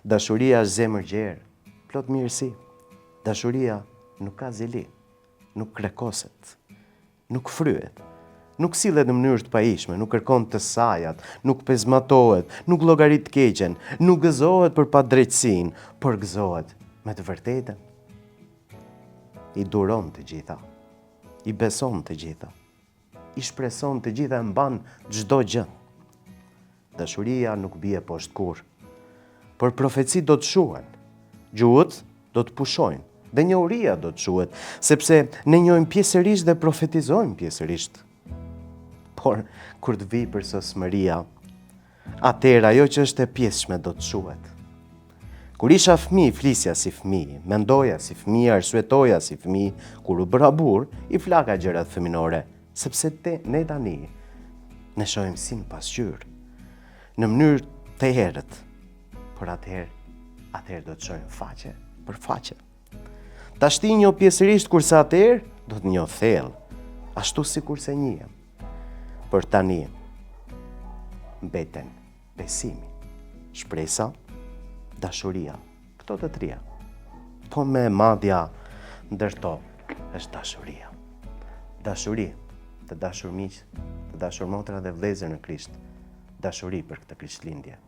Dashuria është zemër gjerë, plot mirësi. Dashuria nuk ka zili, nuk krekoset, nuk fryet, nuk sillet në mënyrë të pajishme, nuk kërkon të sajat, nuk pezmatohet, nuk llogarit keqen, nuk gëzohet për padrejtësinë, por gëzohet me të vërtetën. I duron të gjitha, i beson të gjitha, i shpreson të gjitha, e mban çdo gjë. Dashuria nuk bie poshtë kurrë, por profeci do të shuhen, gjuhët do të pushojnë, dhe njohuria do të shuhet, sepse ne njohim pjesërisht dhe profetizojmë pjesërisht. Por kur të vi përsosmëria, atëherë ajo që është e pjesshme do të shuhet. Kur isha fëmijë, flisja si fëmijë, mendoja si fëmijë, arsyetoja si fëmijë, kur u bëra burr, i flaka gjërat fëminore, sepse ne tani ne shohim si në pasqyrë, në mënyrë të errët, por atëherë do të shohim faqe për faqe. Tashti njoh pjesërisht, kurse atëherë do të njoh thellë, ashtu sikurse njihem. Por tani mbeten besimi, shpresa, dashuria, këto të trija. Po me madja ndërto është dashuria. Dashuri të dashur miq, të dashur motra dhe vëllezër në Krisht. Dashuri për këtë Krishtlindje.